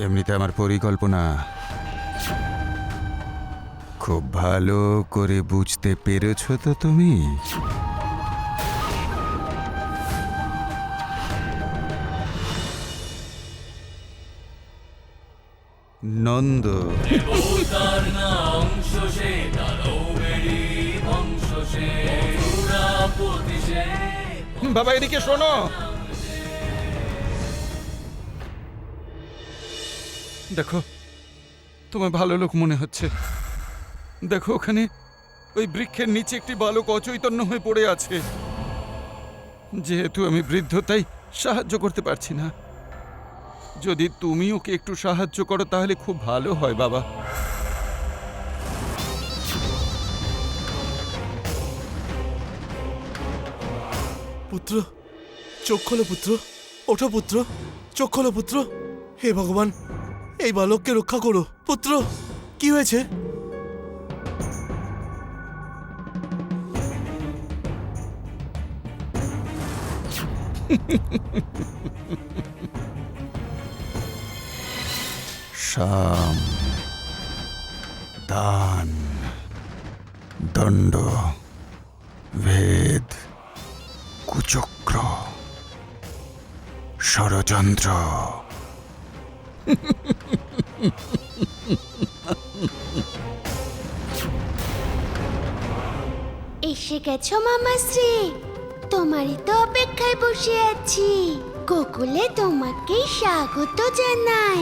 এমনিতে আমার পরিকল্পনা খুব ভালো করে বুঝতে পেরেছো তো তুমি? নন্দ বাবা, এদিকে শোনো। দেখো, তোমার ভালো লোক মনে হচ্ছে। দেখো, ওখানে ওই বৃক্ষের নিচে একটি বালক অচৈতন্য হয়ে পড়ে আছে। যেহেতু আমি বৃদ্ধ, তাই সাহায্য করতে পারছি না। যদি তুমি ওকে একটু সাহায্য করো তাহলে খুব ভালো হয় বাবা। পুত্র, চোখ খোলো পুত্র, ওঠো পুত্র, চোখ খোলো পুত্র। হে ভগবান, এই বালককে রক্ষা করো। পুত্র, কি হয়েছে? সাম, দান, দণ্ড, ভেদ, কুচক্র, ষড়যন্ত্র। এসে গেছো মামাশ্রী, তোমারই তো অপেক্ষায় বসে আছি। গোকুলে তোমাকে স্বাগত জানাই।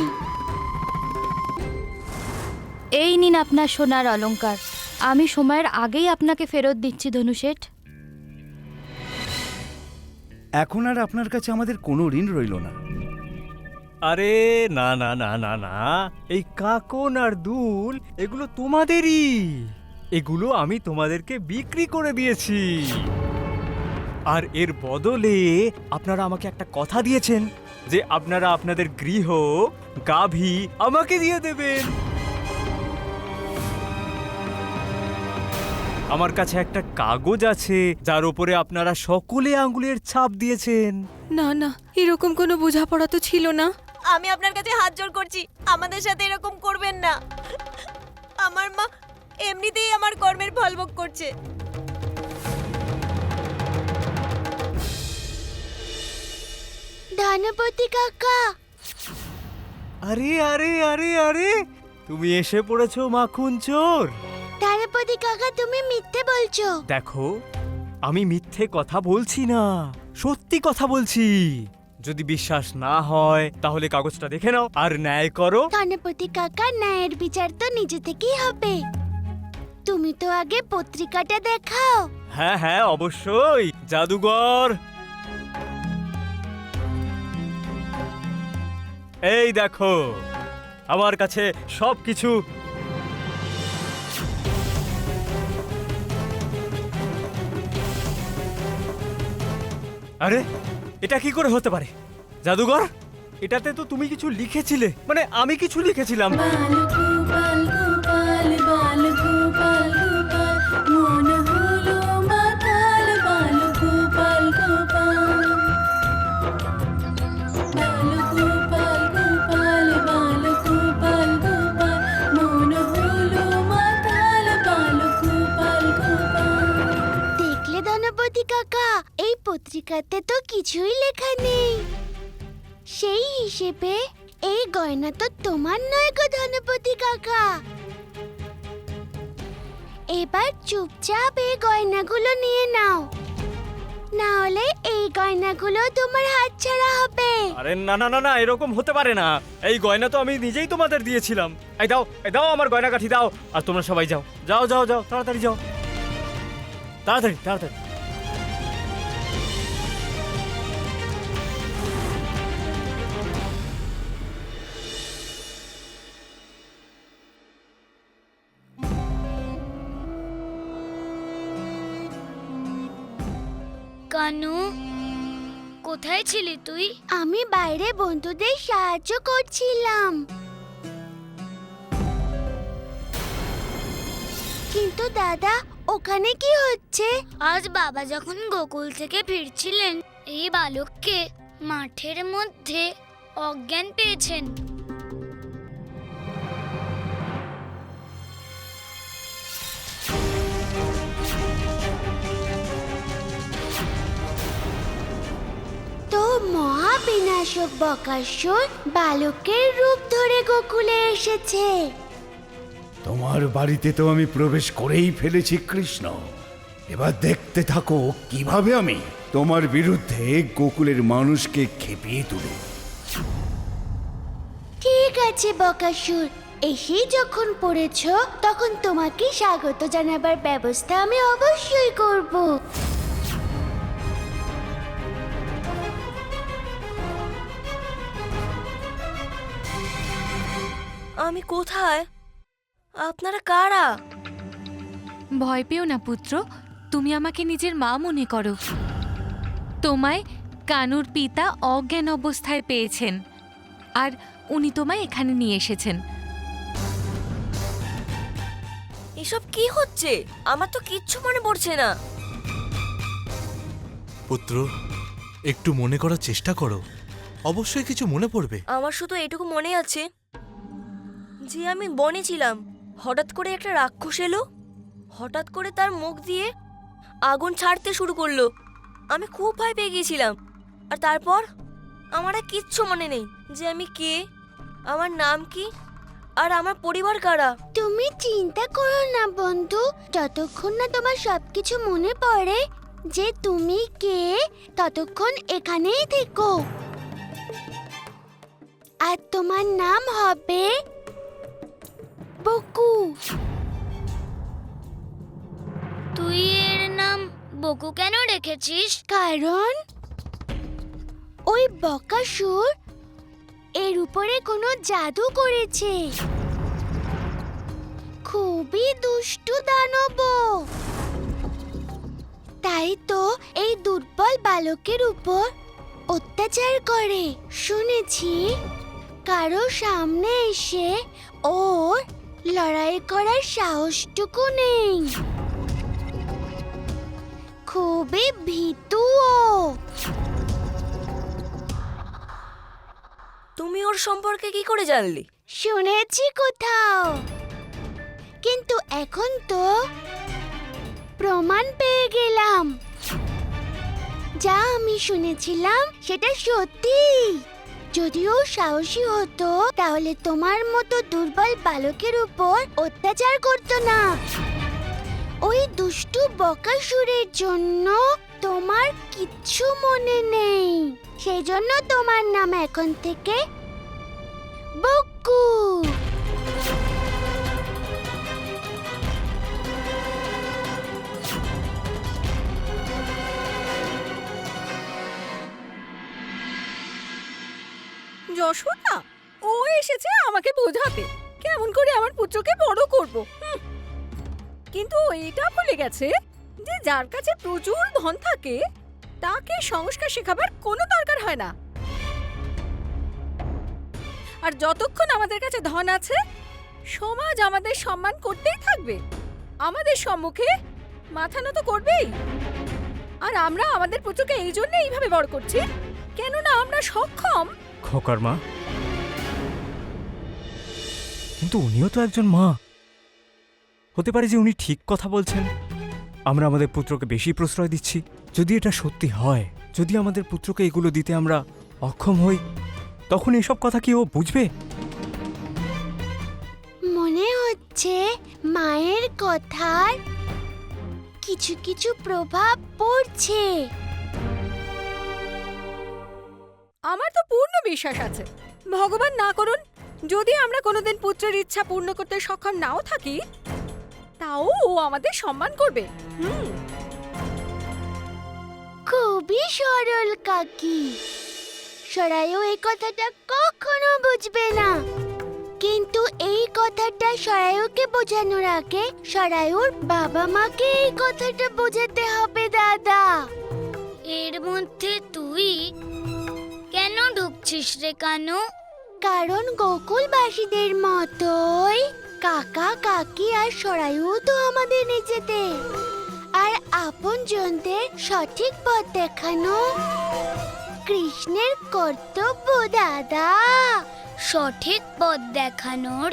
এই নিন আপনার সোনার অলংকার। আমি সময়ের আগেই আপনাকে ফেরত দিচ্ছি ধনুশেঠ। এখন আর আপনার কাছে আমাদের কোনো ঋণ রইল না। আরে না না না না না, এই কাকন আর দুল এগুলো তোমাদেরই। এগুলো আমি তোমাদেরকে বিক্রি করে দিয়েছি। আর এর বদলে আপনারা আমাকে একটা কথা দিয়েছেন যে আপনারা আপনাদের গৃহ গাভী আমাকে দিয়ে দেবেন। আমার কাছে একটা কাগজ আছে যার উপরে আপনারা সকলে আঙ্গুলের ছাপ দিয়েছেন। না না, এরকম কোনো বোঝাপড়া তো ছিল না। আমি আপনার কাছে হাত জোড় করছি, আমাদের সাথে এরকম করবেন না। আমার মা এমনিতেই আমার কর্মের ফল ভোগ করছে। ধনপতি কাকা, আরে আরে আরে আরে, তুমি এসে পড়েছো মাখন চোর। ধনপতি কাকা, তুমি মিথ্যে বলছো। দেখো, আমি মিথ্যে কথা বলছি না, সত্যি কথা বলছি। যদি বিশ্বাস না হয় তাহলে কাগজটা দেখে নাও আর ন্যায় করো। ধনপতি কাকা, ন্যায়ের বিচার তো নিজে থেকেই হবে। তুমি তো আগে পত্রিকাটা দেখাও। হ্যাঁ হ্যাঁ, অবশ্যই জাদুঘর। এই দেখো, আমার কাছে সবকিছু। আরে, এটা কি করে হতে পারে জাদুঘর? এটাতে তো তুমি কিছু লিখেছিলে, মানে আমি কিছু লিখেছিলাম। দেখলে ধনপতি কাকা, এই পত্রিকাতে তো কিছুই লেখা নেই। সেই হিসেবে এই গয়না তো তোমার নয় গো ধনপতি কাকা। এবার চুপচাপ এই গয়নাগুলো নিয়ে নাও, না হলে এই গয়নাগুলো তোমার হাতছাড়া হবে। আরে না না না না, এরকম হতে পারে না। এই গয়না তো আমি নিজেই তোমাদের দিয়েছিলাম। এই দাও, এই দাও আমার গয়না কাঠি দাও। আর তোমরা সবাই যাও, যাও যাও যাও, তাড়াতাড়ি যাও, তাড়াতাড়ি তাড়াতাড়ি। কানু, কোথায় ছিলি তুই? আমি বাইরে বন্ধুদের সাহায্য করছিলাম। কিন্তু দাদা, ওখানে কি হচ্ছে? আজ বাবা যখন গোকুল থেকে ফিরছিলেন, এই বালককে মাঠের মধ্যে অজ্ঞান পেয়েছেন। মহাবিনাশক বকাসুর বালকের রূপ ধরে গোকুলে এসেছে। তোমার বাড়িতে তো আমি প্রবেশ করেই ফেলেছি কৃষ্ণ। এবার দেখতে থাকো কিভাবে আমি তোমার বিরুদ্ধে গোকুলের মানুষকে খেপিয়ে তুলি। ঠিক আছে বকাসুর, এসেই যখন পড়েছ তখন তোমাকে স্বাগত জানাবার ব্যবস্থা আমি অবশ্যই করব। আমি কোথায়? আপনারা কারা? ভয় পেও না পুত্র, তুমি আমাকে নিজের মা মনে করো। তোমায় কানুর পিতা অজ্ঞান অবস্থায় পেয়েছেন, আর উনি তোমায় এখানে নিয়ে এসেছেন। এসব কি হচ্ছে? আমার তো কিচ্ছু মনে পড়ছে না। পুত্র, একটু মনে করার চেষ্টা করো, অবশ্যই কিছু মনে পড়বে। আমার শুধু এটুকু মনে আছে যে আমি বনে ছিলাম, হঠাৎ করে একটা রাক্ষস এলো, হঠাৎ করে তার মুখ দিয়ে আগুন ছাড়তে শুরু করলো। আমি খুব ভয় পেয়ে গিয়েছিলাম। আর তারপর আমার আর কিচ্ছু মনে নেই যে আমি কে, আমার নাম কি, আর আমার পরিবার কারা। তুমি চিন্তা করো না বন্ধু, যতক্ষণ না তোমার সবকিছু মনে পড়ে যে তুমি কে, ততক্ষণ এখানেই থেকো। আর তোমার নাম হবে বকু। তুই এর নাম বকু কেন রেখেছিস? কারণ ওই বকাসুর এর উপরে কোনো জাদু করেছে। খুবই দুষ্টু দানব, তাই তো এই দুর্বল বালকের উপর অত্যাচার করে। শুনেছি কারো সামনে এসে ওর লড়াই করার সাহসটুকু নেই। খুবই ভীতু ও। তুমি ওর সম্পর্কে কি করে জানলে? শুনেছি কোথাও, কিন্তু এখন তো প্রমাণ পেয়ে গেলাম। যা আমি শুনেছিলাম সেটা সত্যি। যদিও সাহসী হতো তাহলে তোমার মতো দুর্বল বালকের উপর অত্যাচার করতো না। ওই দুষ্টু বকাসুরের জন্য তোমার কিচ্ছু মনে নেই, সেই জন্য তোমার নাম এখন থেকে বকু। যশোদা, ও এসেছে আমাকে বোঝাতে কেমন করে আমার পুত্রকে বড় করব। কিন্তু এটা ভুলে গেছে যে যার কাছে প্রচুর ধন থাকে তাকে সংস্কার শেখাবার কোনো দরকার হয় না। আর যতক্ষণ আমাদের কাছে ধন আছে, সমাজ আমাদের সম্মান করতেই থাকবে, আমাদের সম্মুখে মাথা নত করবেই। আর আমরা আমাদের পুত্রকে এই জন্য এইভাবে বড় করছি কেননা আমরা সক্ষম। খোকার মা, কিন্তু উনিও তো একজন মা। হতে পারে যে উনি ঠিক কথা বলছেন। আমরা আমাদের পুত্রকে বেশি প্রশ্রয় দিচ্ছি। যদি এটা সত্যি হয়, যদি আমাদের পুত্রকে এগুলো দিতে আমরা অক্ষম হই, তখন এসব কথা কি ও বুঝবে? মনে হচ্ছে মায়ের কথার কিছু কিছু প্রভাব পড়ছে। আমার তো পূর্ণ বিশ্বাস আছে, ভগবান না করুন যদি আমরা কোনোদিন পুত্রের ইচ্ছা পূর্ণ করতে সক্ষম নাও থাকি, তাও ও আমাদের সম্মান করবে। খুবই সরল কাকি। সরাইও এই কথাটা কখনো বুঝবে না, কিন্তু এই কথাটা সরাইওকে বোঝানোর আগে সরাইওর বাবা মাকে এই কথাটা বোঝাতে হবে দাদা। এর মধ্যে তুই কেন ঢুকছিস রে কানু? কারণ গোকুলবাসীদের মতোই কাকা কাকি আর সরাইও তো আমাদের নিজেদের, আর আপনজনদের সঠিক পথ দেখানো কৃষ্ণের কর্তব্য দাদা। সঠিক পথ দেখানোর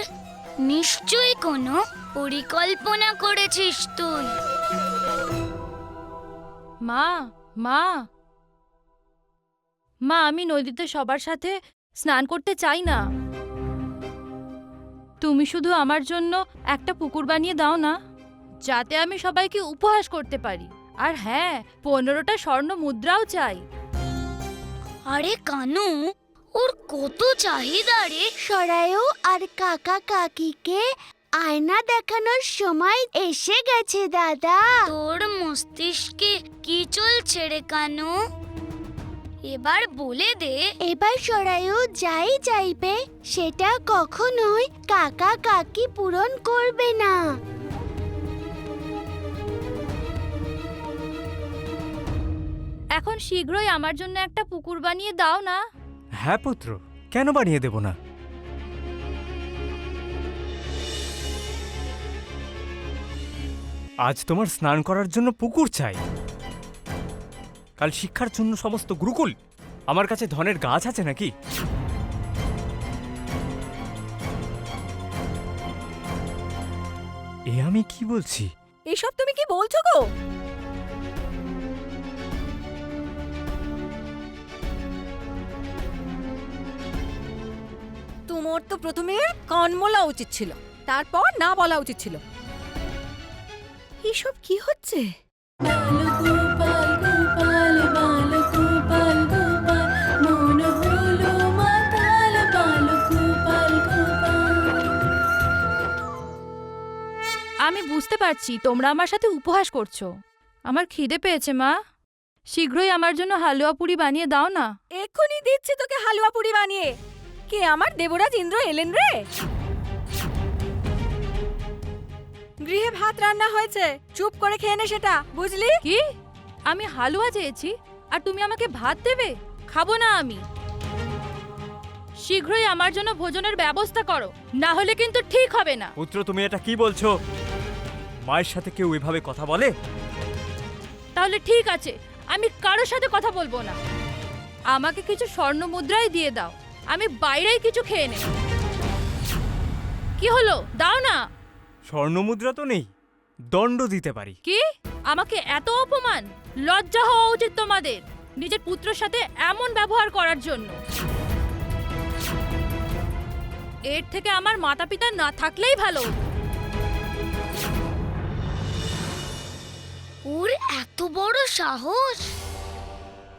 নিশ্চয়ই কোনো পরিকল্পনা করেছিস তুই। মা মা মা, আমি নদীতে সবার সাথে স্নান করতে চাই না। তুমি শুধু আমার জন্য একটা পুকুর বানিয়ে দাও না, যাতে আমি সবাইকে উপহাস করতে পারি। আর হ্যাঁ, 15টা স্বর্ণ মুদ্রাও চাই। আরে কানু, ওর কত চাহিদা রে। সরায়ু আর কাকা কাকিকে আয়না দেখানোর সময় এসে গেছে দাদা। তোর মস্তিষ্কে কি চলছে রে কানু? এবার বলে দে। এবার সরায়ু যাই চাইবে সেটা কখনোই কাকা কাকি পূরণ করবে না। এখন শীঘ্রই আমার জন্য একটা পুকুর বানিয়ে দাও না। হ্যাঁ পুত্র, কেন বানিয়ে দেব না? আজ তোমার স্নান করার জন্য পুকুর চাই, কাল শিক্ষার জন্য সমস্ত গুরুকুল। আমার কাছে ধনের গাছ আছে নাকি? এ আমি কি বলছি? এসব তুমি কি বলছো গো? তোমার তো প্রথমে কান মোলা উচিত ছিল, তারপর না বলা উচিত ছিল। এসব কি হচ্ছে? আমি বুঝতে পারছি তোমরা আমার সাথে উপহাস করছো। আমার খিদে পেয়েছে মা, শীঘ্রই আমার জন্য হালুয়া পুরি বানিয়ে দাও না। এক্ষুনি দিচ্ছি তোকে হালুয়া পুরি বানিয়ে। কে আমার দেবরাজ ইন্দ্র এলেন রে? গৃহে ভাত রান্না হয়েছে, চুপ করে খেয়ে নে সেটা, বুঝলি? কি? আমি হালুয়া চেয়েছি আর তুমি আমাকে ভাত দেবে? খাবো না আমি। শীঘ্রই আমার জন্য ভোজনের ব্যবস্থা করো, না হলে কিন্তু ঠিক হবে না। পুত্র, তুমি এটা কি বলছো? মায়ের সাথে কেউ এভাবে কথা বলে? তাহলে ঠিক আছে, আমি কারোর সাথে কথা বলবো না। আমাকে কিছু স্বর্ণ মুদ্রাই দিয়ে দাও, আমি বাইরেই কিছু খেয়ে নেব। কি হলো, দাও না। স্বর্ণমুদ্রা তো নেই, দণ্ড দিতে পারি। কি? আমাকে এত অপমান! লজ্জা হওয়া উচিত তোমাদের নিজের পুত্রের সাথে এমন ব্যবহার করার জন্য। এর থেকে আমার মাতা পিতা না থাকলেই ভালো। ওর এত বড় সাহস!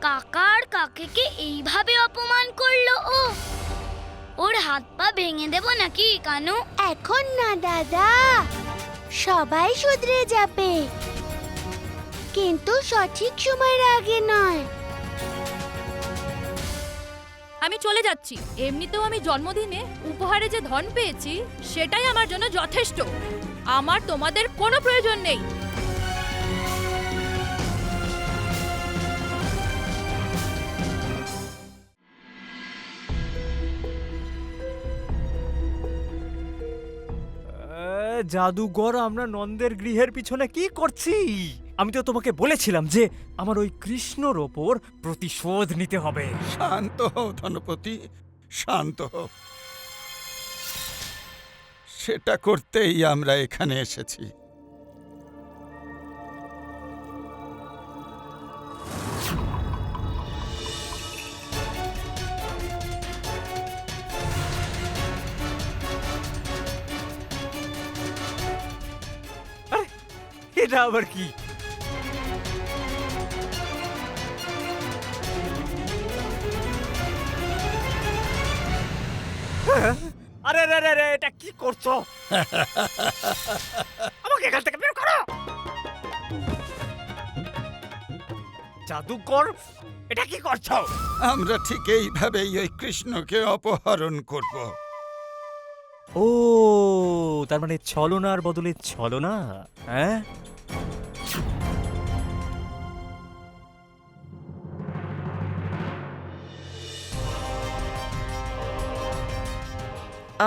কাকা আর কাকিকে এইভাবে অপমান করলো ও। ওর হাত পা ভেঙে দেব নাকি কানু? এখন না দাদা, সবাই শুধরে যাবে, কিন্তু সঠিক সময়ের আগে নয়। আমি চলে যাচ্ছি। এমনিতেও আমি জন্মদিনে উপহারে যে ধন পেয়েছি সেটাই আমার জন্য যথেষ্ট। আমার তোমাদের কোনো প্রয়োজন নেই। জাদুঘর, আমরা নন্দের গৃহের পিছনে কি করছি? আমি তো তোমাকে বলেছিলাম যে আমার ওই কৃষ্ণর ওপর প্রতিশোধ নিতে হবে। শান্ত হও ধনপতি, শান্ত হও। সেটা করতেই আমরা এখানে এসেছি। এটা আবার কি? আরে রে রে রে, এটা কি করছো? আমাকে এখান থেকে বের করো। জাদুকর, এটা কি করছো? আমরা ঠিক এইভাবেই ওই কৃষ্ণকে অপহরণ করব। ও, তার মানে ছলনার বদলে ছলনা, হ্যাঁ?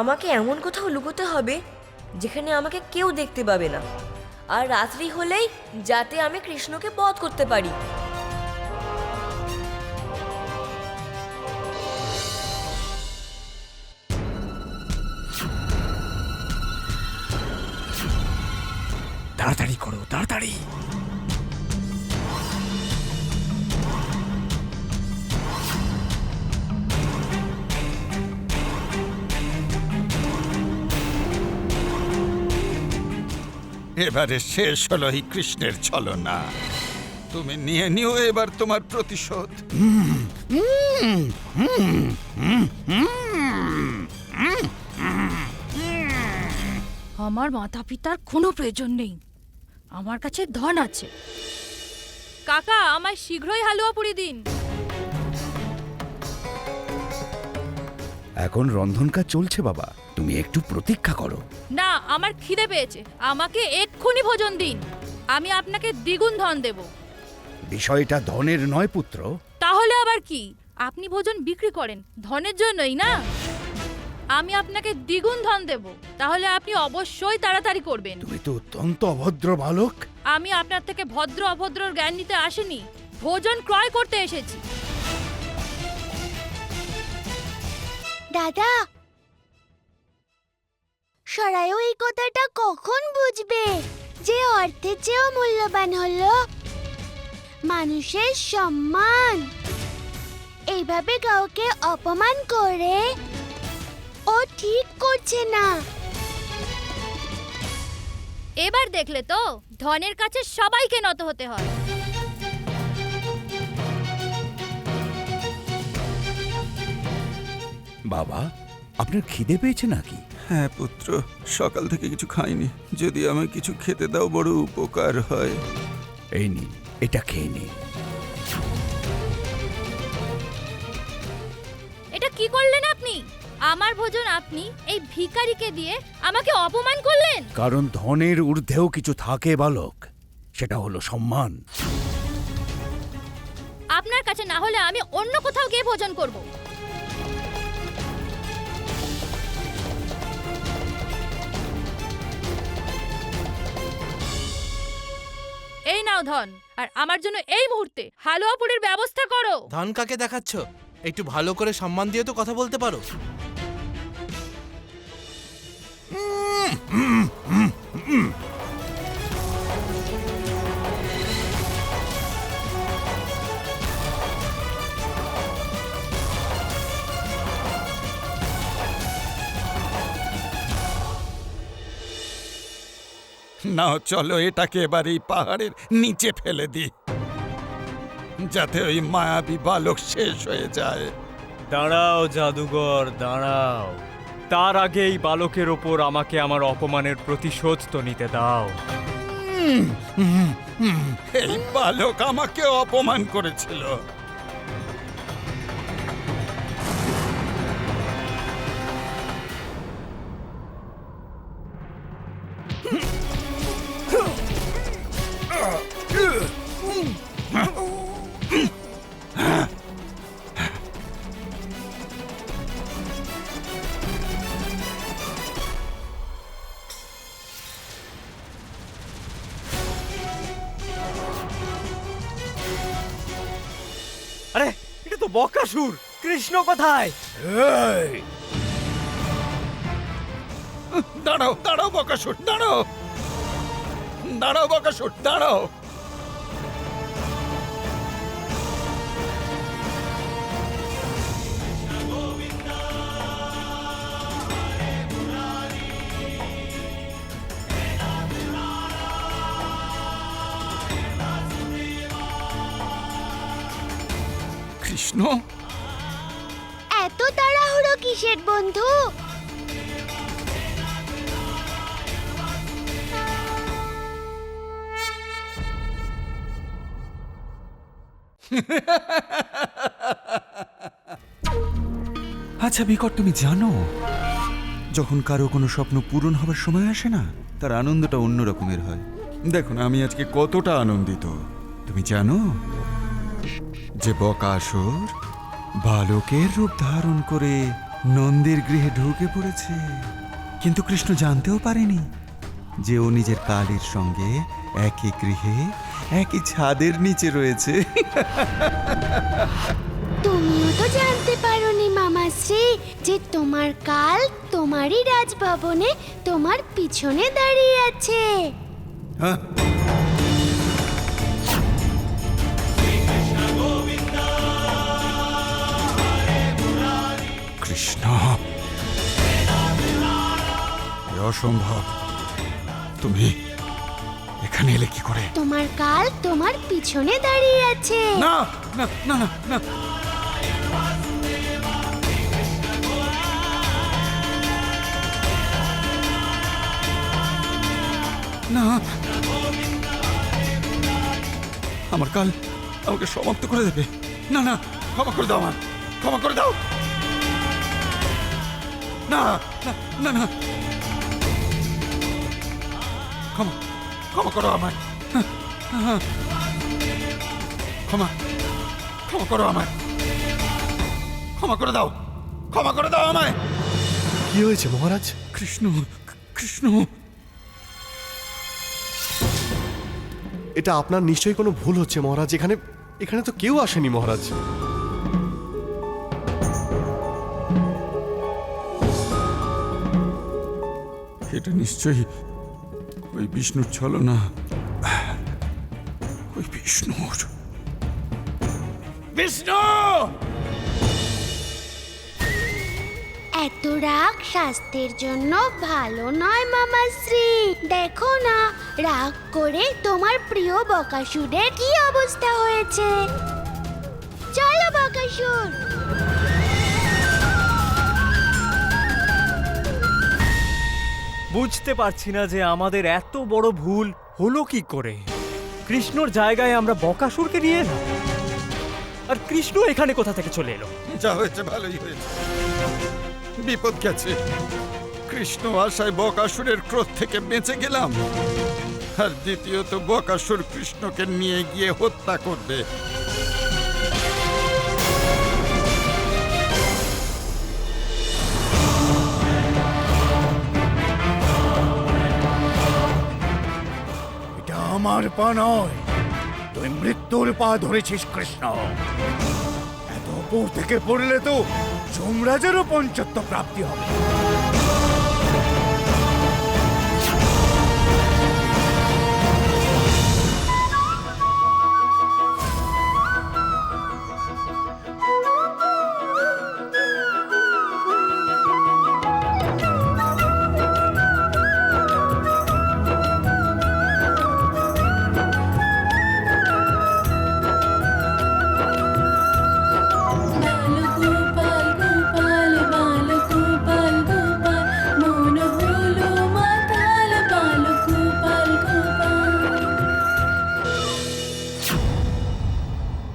আমাকে এমন কোথাও লুকোতে হবে যেখানে আমাকে কেউ দেখতে পাবে না, আর রাত্রি হলেই যাতে আমি কৃষ্ণকে বধ করতে পারি। তাড়াতাড়ি করো, তাড়াতাড়ি। এবারে শেষ হলো এই কৃষ্ণের ছলনা। তুমি নিয়ে নিও এবার তোমার প্রতিশোধ। আমার মাতা পিতার কোনো প্রয়োজন নেই, আমার কাছে ধন আছে। কাকা, আমায় শীঘ্রই হালুয়া পুরি দিন। এখন রন্ধন কাজ চলছে বাবা, তুমি একটু প্রতীক্ষা করো। না, আমার খিদে পেয়েছে, আমাকে এক্ষুনি ভোজন দিন। আমি আপনাকে দ্বিগুণ ধন দেব। বিষয়টা ধনের নয় পুত্র। তাহলে আবার কি? আপনি ভোজন বিক্রি করেন ধনের জন্যই না? আমি আপনাকে দ্বিগুণ ধন দেব, তাহলে আপনি অবশ্যই তাড়াতাড়ি করবেন। তুমি তো অত্যন্ত অভদ্র বালক। আমি আপনার থেকে ভদ্র অভদ্রর জ্ঞান নিতে আসিনি, ভোজন ক্রয় করতে এসেছি। দাদা, সরাইও এই কথাটা কখন বুঝবে যে অর্থের চেয়েও মূল্যবান হলো মানুষের সম্মান। এইভাবে কাউকে অপমান করে ও ঠিক করছে না। এবার দেখলে তো, ধনের কাছে সবাইকে নত হতে হয়। বাবা, আপনার খিদে পেয়েছে নাকি? হ্যাঁ পুত্র, সকাল থেকে কিছু খাইনি, যদি আমায় কিছু খেতে দাও বড় উপকার হয়। এই নিন, এটা খেয়ে নিন। এটা কি করলেন আপনি? আমার ভোজন আপনি এই ভিখারিকে দিয়ে আমাকে অপমান করলেন। কারণ ধনের ঊর্ধ্বেও কিছু থাকে বালক, সেটা হলো সম্মান। আপনার কাছে না হলে আমি অন্য কোথাও গিয়ে ভোজন করব। এই নাও ধন, আর আমার জন্য এই মুহূর্তে হালুয়া পুরির ব্যবস্থা করো। ধান কাকে দেখাচ্ছ? একটু ভালো করে সম্মান দিয়ে তো কথা বলতে পারো। নাও চলো, এটাকে এবার এই পাহাড়ের নিচে ফেলে দিই, যাতে ওই মায়াবী বালক শেষ হয়ে যায়। দাঁড়াও জাদুঘর, দাঁড়াও। তার আগে এই বালকের ওপর আমাকে আমার অপমানের প্রতিশোধ তো নিতে দাও। এই বালক আমাকে অপমান করেছিল। আরে, এটা তো বকাসুর। কৃষ্ণ কোথায়? এই, দাঁড়াও দাঁড়াও বকাসুর, দাঁড়াও দাঁড়াও বকাসুর, দাঁড়াও। কৃষ্ণ, এত তাড়াহুড়ো কিসের বন্ধু? আচ্ছা বিকট, তুমি জানো যখন কারো কোনো স্বপ্ন পূরণ হবার সময় আসে না, তার আনন্দটা অন্য রকমের হয়। দেখো না আমি আজকে কতটা আনন্দিত। তুমি জানো যে বকাসুর বালকের রূপ ধারণ করে নন্দীর গৃহে ঢুকে পড়েছে, কিন্তু কৃষ্ণ জানতেও পারেনি যে ও নিজের কালীর সঙ্গে একই গৃহে একই ছাদের নিচে রয়েছে। তুমিও তো জানতে পারোনি মামাশ্রী যে তোমার কাল তোমারই রাজভবনে তোমার পিছনে দাঁড়িয়ে আছে। হ্যাঁ? কৃষ্ণ, এ অসম্ভব। তুমি এখানে এলে কি করে? তোমার কাল তোমার পিছনে দাঁড়িয়ে আছে। না না না না না না, আমার কাল আমাকে সমাপ্ত করে দেবে। না না, ক্ষমা করে দাও, আমার ক্ষমা করে দাও। না না না না, ক্ষমা ক্ষমা করো আমায়। ক্ষমা ক্ষমা করো আমায়, ক্ষমা করে দাও, ক্ষমা করে দাও আমায়। কি হয়েছে মহারাজ? কৃষ্ণ কৃষ্ণ, এটা আপনার নিশ্চয়ই কোনো ভুল হচ্ছে মহারাজ। এখানে এখানে তো কেউ আসেনি মহারাজ। এটা নিশ্চয়ই ওই বিষ্ণুর ছলনা। ওই বিষ্ণুর। বিষ্ণু! এত রাগ স্বাস্থ্যের জন্য ভালো নয় মামাশ্রী। দেখো না, রাগ করে তোমার প্রিয় বকাসুরের কি অবস্থা হয়েছে। চলো বকাসুর। বুঝতে পারছি না যে আমাদের এত বড় ভুল হলো কি করে। কৃষ্ণর জায়গায় আমরা বকাসুরকে নিয়ে এলাম, আর কৃষ্ণ এখানে কোথা থেকে চলে এলো? যা হয়েছে ভালোই হয়েছে, বিপদ গেছে। কৃষ্ণ আশায় বকাসুরের ক্রোধ থেকে বেঁচে গেলাম, আর দ্বিতীয়ত বকাসুর কৃষ্ণকে নিয়ে গিয়ে হত্যা করবে। এটা আমার পা নয়, তুই মৃত্যুর পা ধরেছিস কৃষ্ণ। এত উপর থেকে পড়লে তো যমরাজেরও পঞ্চত্ব প্রাপ্তি হবে।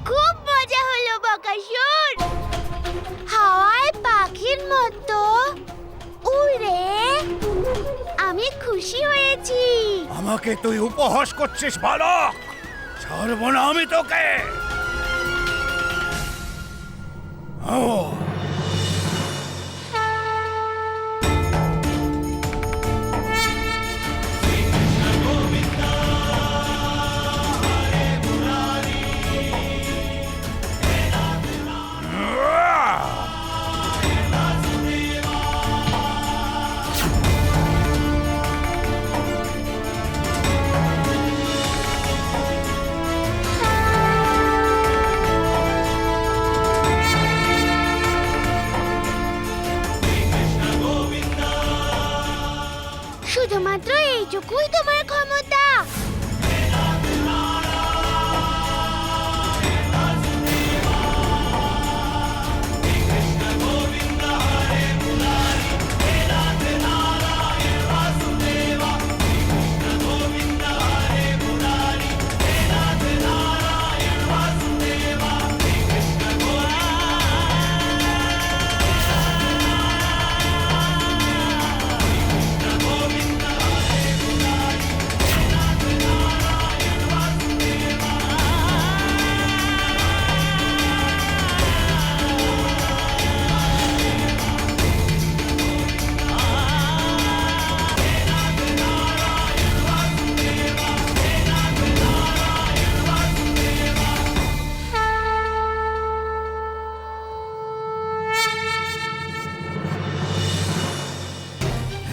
খুব মজা হলো বকাসুর। হাওয়ায় পাখির মতো উড়ে আমি খুশি হয়েছি। আমাকে তুই উপহাস করছিস বালক? ছাড়বো না আমি তোকে। ও শুধুমাত্র এইটুকুই তোমার ক্ষমতা।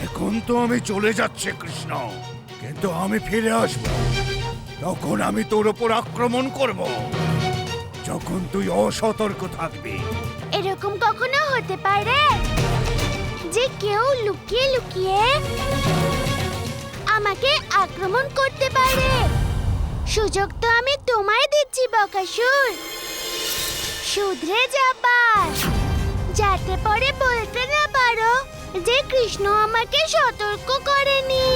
এখন তো আমি চলে যাচ্ছি কৃষ্ণ, কিন্তু আমি ফিরে আসব। তখন আমি তোর ওপর আক্রমণ করব, যখন তুই অসতর্ক থাকবি। এরকম কখনো হতে পারে যে কেউ লুকিয়ে লুকিয়ে আমার আমাকে আক্রমণ করতে পারে। সুযোগ তো আমি তোমায় দিচ্ছি বকাসুর, শুধরে যাবার, যাতে পরে বলতে না পারো যে কৃষ্ণ আমাকে সতর্ক করেনি।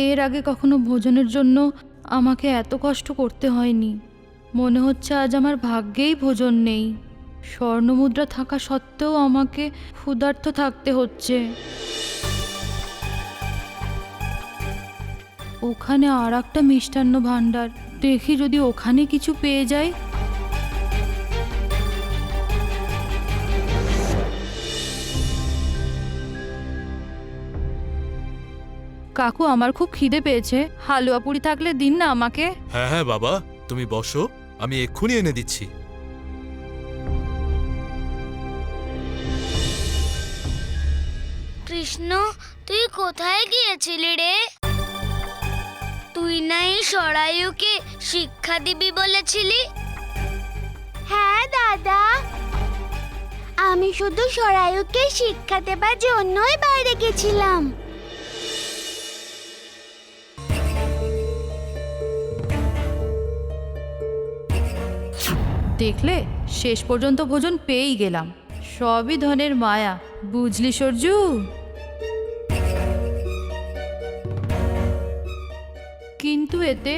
এর আগে কখনো ভোজনের জন্য আমাকে এত কষ্ট করতে হয়নি। মনে হচ্ছে আজ আমার ভাগ্যেই ভোজন নেই। স্বর্ণমুদ্রা থাকা সত্ত্বেও আমাকে ক্ষুধার্ত থাকতে হচ্ছে। ওখানে আর একটা মিষ্টান্ন ভাণ্ডার, দেখি যদি ওখানে কিছু পেয়ে যাই। কাকু, আমার খুব খিদে পেয়েছে, হালুয়া পুরি থাকলে দিন না আমাকে। হ্যাঁ হ্যাঁ বাবা, তুমি বসো, আমি এক্ষুনি এনে দিচ্ছি। কৃষ্ণ, তুই কোথায় গিয়েছিলি রে? তুই নাই সরায়ুকে শিক্ষা দিবি বলেছিলি? হ্যাঁ দাদা, আমি শুধু সরায়ুকে শিক্ষা দেবার জন্যই বাইরে গেছিলাম। দেখলে, শেষ পর্যন্ত ভোজন পেয়েই গেলাম। সবই ধনের মায়া, বুঝলি সরজু? কিন্তু এতে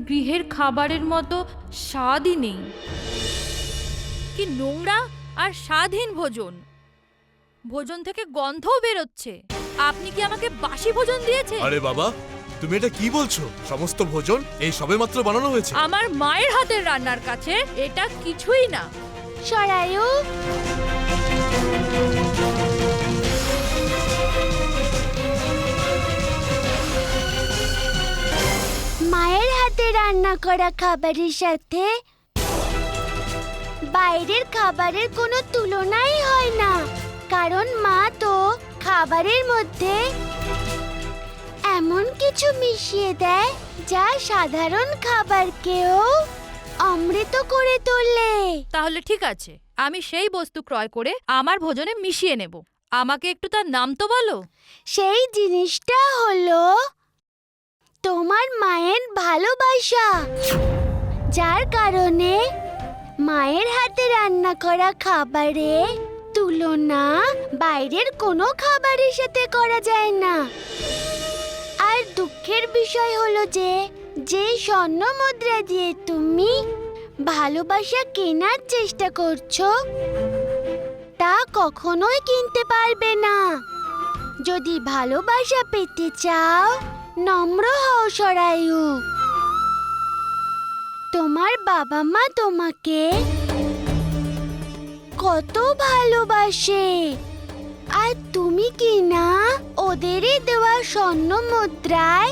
গৃহের খাবারের মতো স্বাদই নেই। কি নোংরা আর স্বাদহীন ভোজন! ভোজন থেকে গন্ধও বেরোচ্ছে। আপনি কি আমাকে বাসি ভোজন দিয়েছেন? আরে বাবা, তুমি এটা কি বলছো? সমস্ত ভোজন এই সবেমাত্র বানানো হয়েছে। আমার মায়ের হাতের রান্নার কাছে এটা কিছুই না। সরায়ু, মায়ের হাতে রান্না করা খাবারের সাথে বাইরের খাবারের কোনো তুলনাই হয় না, কারণ মা তো খাবারের মধ্যে এমন কিছু মিশিয়ে দেয় যা সাধারণ খাবারকেও অমৃত করে তোলে। তাহলে ঠিক আছে, আমি সেই বস্তু ক্রয় করে আমার ভোজনে মিশিয়ে নেব। আমাকে একটু তার নাম তো বলো। সেই জিনিসটা হলো তোমার মায়ের ভালোবাসা, যার কারণে মায়ের হাতে রান্না করা খাবারে তুলনা বাইরের কোনো খাবারের সাথে করা যায় না। আর দুঃখের বিষয় হলো যে যে স্বর্ণ মুদ্রা দিয়ে তুমি ভালোবাসা কেনার চেষ্টা করছো তা কখনোই কিনতে পারবে না। যদি ভালোবাসা পেতে চাও, নম্র হও সরায়ু। তোমার বাবা মা তোমাকে কত ভালোবাসে, আর তুমি কি না ওদেরই দেওয়া স্বর্ণ মুদ্রায়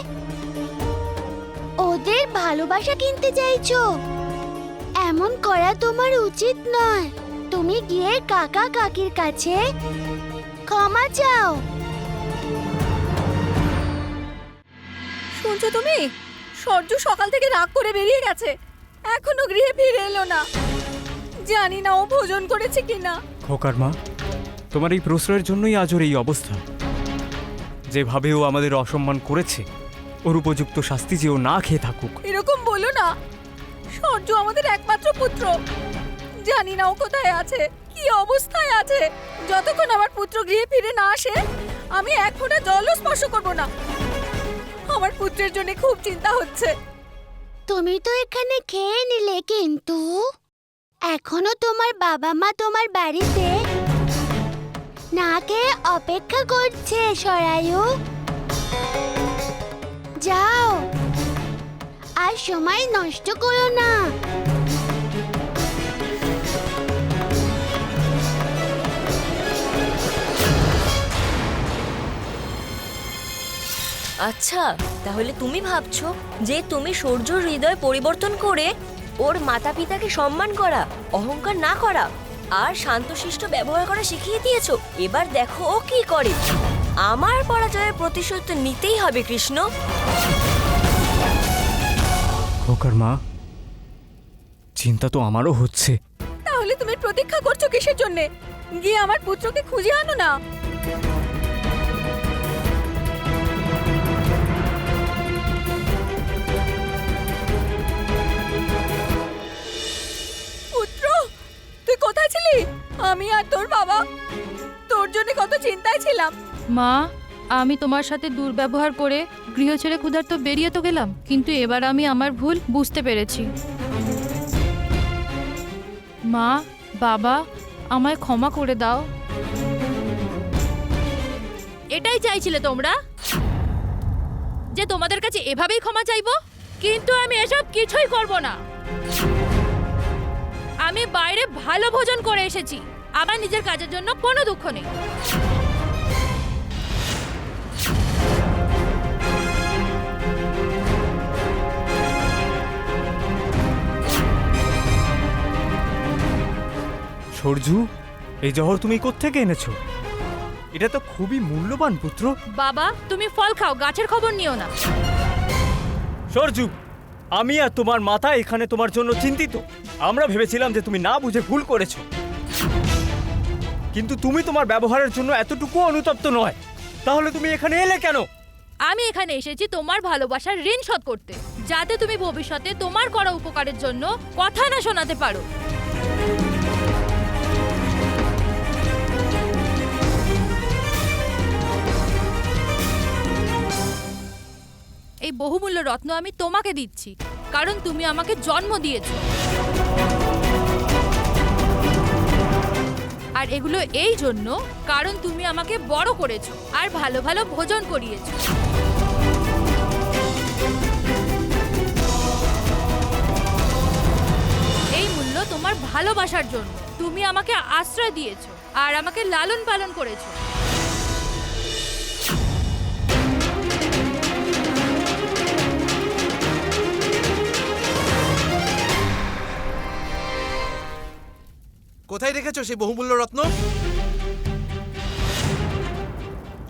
ওদের ভালোবাসা কিনতে চাইছো? এমন করা তোমার উচিত নয়। তুমি গিয়ে কাকা কাকির কাছে ক্ষমা চাও। শুনছো তুমি? সূর্য সকাল থেকে রাগ করে বেরিয়ে গেছে, এখনো গৃহে ফিরে এলো না। জানি না ও ভোজন করেছে কিনা। খোকার মা, তোমার এই প্রশ্রয়ের জন্যই আজ ওর এই অবস্থা। যেভাবে ও আমাদের অসম্মান করেছে, ওর উপযুক্ত শাস্তি যে ও না খেয়ে থাকুক। এরকম বলো না, সূর্য আমাদের একমাত্র পুত্র। জানি না ও কোথায় আছে, কি অবস্থায় আছে। যতক্ষণ আমার পুত্র গৃহে ফিরে না আসে, আমি এক ফোঁটা জলও স্পর্শ করব না। আমার পুত্রের জন্য খুব চিন্তা হচ্ছে। তুমি তো এখানে খেয়ে নিলে, কিন্তু এখনো তোমার বাবা মা তোমার বাড়িতে না খেয়ে অপেক্ষা করছে সরায়ু। যাও, আর সময় নষ্ট করো না। আচ্ছা, তাহলে তুমি ভাবছো যে তুমি সূর্যর হৃদয় পরিবর্তন করে ওর মাতা পিতাকে সম্মান করা, অহংকার না করা আর শান্তশিষ্ট ব্যবহার করা শিখিয়ে দিয়েছো। এবার দেখো ও কি করে। আমার পরাজয়ের প্রতিশোধ তো নিতেই হবে কৃষ্ণ। খোকার মা, চিন্তা তো আমারও হচ্ছে। তাহলে তুমি প্রতীক্ষা করছো কিসের জন্যে? গিয়ে আমার পুত্রকে খুঁজে আনো না। পুত্র, তুই কোথায় ছিলি? আমি আর তোর বাবা তোর জন্য কত চিন্তায় ছিলাম। মা, আমি তোমার সাথে দুর্ব্যবহার করে গৃহ ছেড়ে ক্ষুধার্ত বেরিয়ে তো গেলাম, কিন্তু এবার আমি আমার ভুল বুঝতে পেরেছি। মা, বাবা, আমায় ক্ষমা করে দাও। এটাই চাইছিলে তোমরা, যে তোমাদের কাছে এভাবেই ক্ষমা চাইবো? কিন্তু আমি এসব কিছুই করব না। আমি বাইরে ভালো ভোজন করে এসেছি, আমার নিজের কাজের জন্য কোনো দুঃখ নেই। সরজু, এই জহর তুমি কোত্থেকে এনেছো? এটা তো খুবই মূল্যবান পুত্র। বাবা, তুমি ফল খাও, গাছের খবর নিও না। সরজু, আমি আর তোমার মাথা এখানে তোমার জন্য চিন্তিত। আমরা ভেবেছিলাম যে তুমি না বুঝে ভুল করেছো, কিন্তু তুমি তোমার ব্যবহারের জন্য এতটুকু অনুতপ্ত নয়। তাহলে তুমি এখানে এলে কেন? আমি এখানে এসেছি তোমার ভালোবাসার ঋণ শোধ করতে, যাতে তুমি ভবিষ্যতে তোমার করা উপকারের জন্য কথা না শোনাতে পারো। এই বহুমূল্য রত্ন আমি তোমাকে দিচ্ছি, কারণ তুমি আমাকে জন্ম দিয়েছো। আর এগুলো এই জন্য কারণ তুমি আমাকে বড় করেছো আর ভালো ভালো ভোজন করিয়েছো। এই মূল্য তোমার ভালোবাসার জন্য। তুমি আমাকে আশ্রয় দিয়েছো আর আমাকে লালন পালন করেছো। কোথায় রেখেছো সেই বহুমূল্য রত্ন?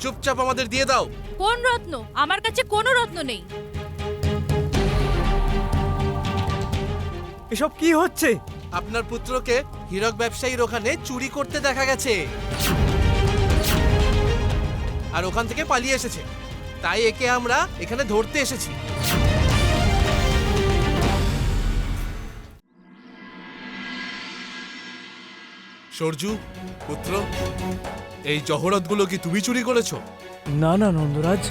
চুপচাপ আমাদের দিয়ে দাও। কোন রত্ন? আমার কাছে কোনো রত্ন নেই। এসব কি হচ্ছে? আপনার পুত্রকে হীরক ব্যবসায়ীর ওখানে চুরি করতে দেখা গেছে, আর ওখান থেকে পালিয়ে এসেছে। তাই একে আমরা এখানে ধরতে এসেছি। সরজু পুত্র, এই জহরতগুলো কি তুমি চুরি করেছো? না না নন্দরাজ,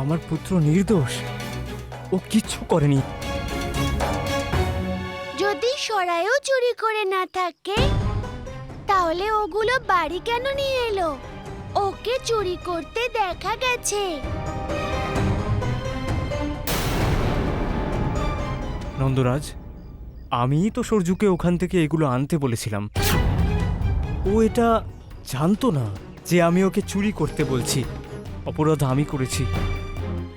আমার পুত্র নির্দোষ, ও কিচ্ছু করেনি। যদি সরাইও চুরি করে না থাকে, তাহলে ওগুলো বাড়ি কেন নিয়ে এলো? ওকে চুরি করতে দেখা গেছে। নন্দরাজ, আমিই তো সরজুকে ওখান থেকে এগুলো আনতে বলেছিলাম। ও এটা জানতো না যে আমি ওকে চুরি করতে বলছি। অপরাধ আমি করেছি,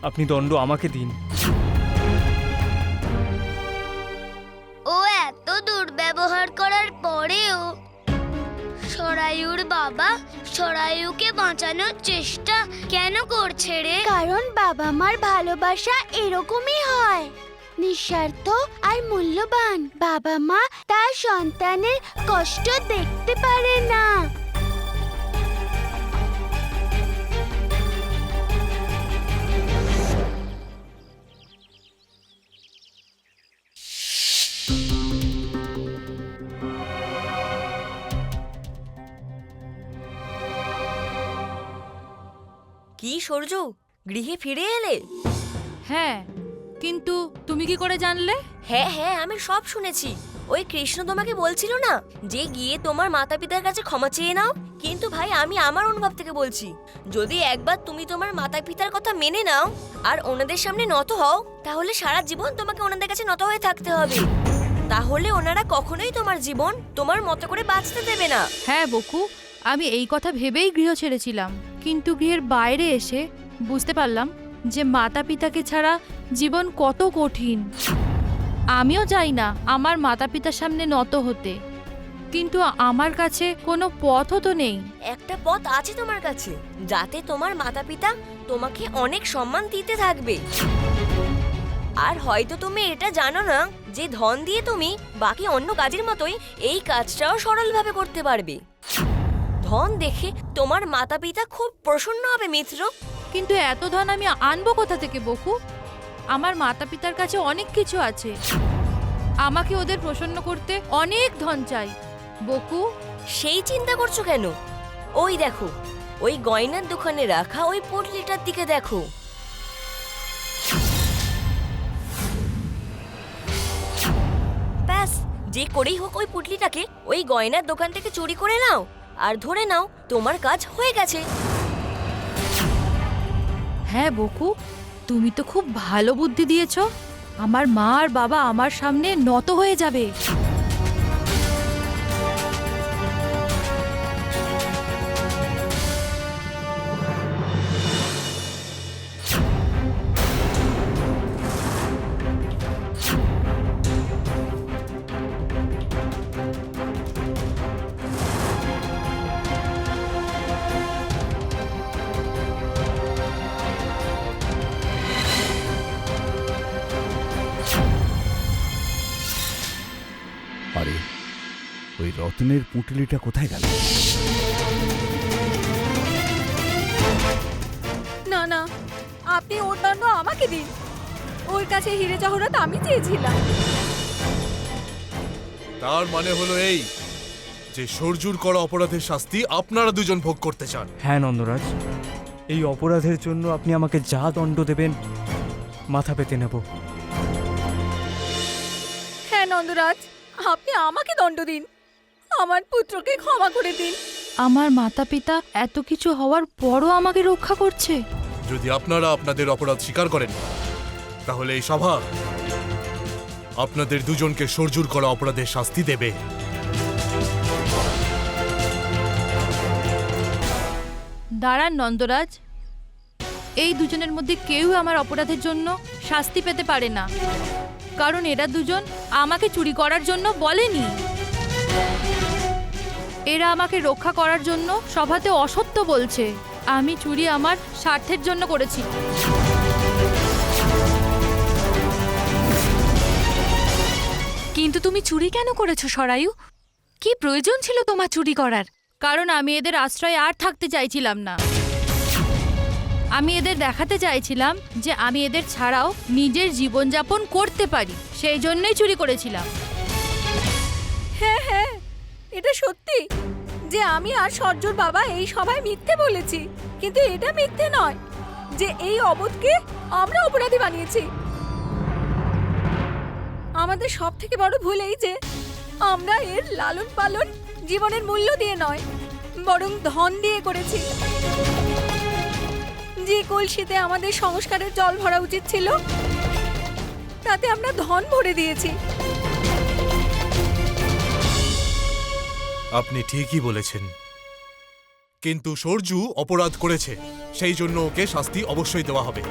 আপনি দণ্ড আমাকে দিন। ও এত দুর্ব্যবহার করার পরেও সরায়ুর বাবা সরায়ুকে বাঁচানোর চেষ্টা কেন করছে রে? কারণ বাবা মার ভালোবাসা এরকমই হয়, নিঃস্বার্থ আর মূল্যবান। বাবা মা তার সন্তানের কষ্ট দেখতে পারে না। কি সূর্য, গৃহে ফিরে এলে? হ্যাঁ, কিন্তু তুমি কি করে জানলে? হ্যাঁ হ্যাঁ, আমি সব শুনেছি। ওই কৃষ্ণ তোমাকে বলছিল না যে গিয়ে তোমার মাতা পিতার কাছে ক্ষমা চেয়ে নাও? কিন্তু ভাই, আমি আমার অনুভব থেকে বলছি, যদি একবার তুমি তোমার মাতা পিতার কথা মেনে নাও আর ওনাদের সামনে নত হও, তাহলে সারা জীবন তোমাকে ওনাদের কাছে নত হয়ে থাকতে হবে। তাহলে ওনারা কখনোই তোমার জীবন তোমার মতো করে বাঁচতে দেবে না। হ্যাঁ বকু, আমি এই কথা ভেবেই গৃহ ছেড়েছিলাম, কিন্তু গৃহের বাইরে এসে বুঝতে পারলাম যে মাতা পিতাকে ছাড়া জীবন কত কঠিন। আমিও চাই না আমার মাতা পিতার সামনে নত হতে, কিন্তু আমার কাছে কোনো পথও তো নেই। একটা পথ আছে তোমার কাছে, যাতে তোমার মাতা পিতা তোমাকে অনেক সম্মান দিতে থাকবে। আর হয়তো তুমি এটা জানো না যে ধন দিয়ে তুমি বাকি অন্য কাজের মতোই এই কাজটাও সরলভাবে করতে পারবে। ধন দেখে তোমার মাতা পিতা খুব প্রসন্ন হবে মিত্র। কিন্তু এত ধন আমি আনবো কোথা থেকে বকু? আমার মাতা পিতার কাছে অনেক কিছু আছে, আমাকে ওদের প্রসন্ন করতে অনেক ধন চাই বকু। সেই চিন্তা করছো কেন? ওই দেখো, ওই গয়নার দোকানে রাখা ওই পুঁটলিটার দিকে দেখো। ব্যাস, যে করেই হোক ওই পুঁটলিটাকে ওই গয়নার দোকান থেকে চুরি করে নাও, আর ধরে নাও তোমার কাজ হয়ে গেছে। হ্যাঁ বকু, তুমি তো খুব ভালো বুদ্ধি দিয়েছো। আমার মা আর বাবা আমার সামনে নত হয়ে যাবে। আরে ওই রত্নের পুঁটলিটা কোথায় গেল? না না, আপনি ওর দণ্ড আমাকে দিন। ওর কাছে হিরে জহরত আমি চেয়েছিলাম। তার মানে হলো এই যে সরজুর করা অপরাধের শাস্তি আপনারা দুজন ভোগ করতে চান। হ্যাঁ নন্দরাজ, এই অপরাধের জন্য আপনি আমাকে যা দণ্ড দেবেন মাথা পেতে নেব। হ্যাঁ নন্দরাজ, আপনি আমাকে দণ্ড দিন, আমার পুত্রকে ক্ষমা করে দিন। আমার মাতা পিতা এত কিছু হওয়ার পরও আমাকে রক্ষা করছে। যদি আপনারা আপনাদের অপরাধ স্বীকার করেন, তাহলে এই সভা আপনাদের দুজনকে সরজুর করা অপরাধের শাস্তি দেবে। দাঁড়ান নন্দরাজ, এই দুজনের মধ্যে কেউ আমার অপরাধের জন্য শাস্তি পেতে পারে না, কারণ এরা দুজন আমাকে চুরি করার জন্য বলেনি। এরা আমাকে রক্ষা করার জন্য সভাতে অসত্য বলছে। আমি চুরি আমার স্বার্থের জন্য করেছি। কিন্তু তুমি চুরি কেন করেছো সরায়ু? কি প্রয়োজন ছিল তোমার চুরি করার? কারণ আমি এদের আশ্রয়ে আর থাকতে চাইছিলাম না। আমি এদের দেখাতে চাইছিলাম যে আমি এদের ছাড়াও নিজের জীবনযাপন করতে পারি, সেই জন্যই চুরি করেছিলাম। হ্যাঁ হ্যাঁ, এটা সত্যি যে আমি আর সর্জুর বাবা এই সভায় মিথ্যে বলেছি, কিন্তু এটা মিথ্যে নয় যে এই অবধকে আমরা অপরাধী বানিয়েছি। আমাদের সব থেকে বড় ভুল এই যে আমরা এর লালন পালন জীবনের মূল্য দিয়ে নয়, বরং ধন দিয়ে করেছি। যে কলসিতে আমাদের সংস্কারের জল ভরা উচিত ছিল, তাতে আমরা ধন ভরে দিয়েছি। আপনি ঠিকই বলেছেন, কিন্তু সরজু অপরাধ করেছে, সেই জন্য ওকে শাস্তি অবশ্যই দেওয়া হবে।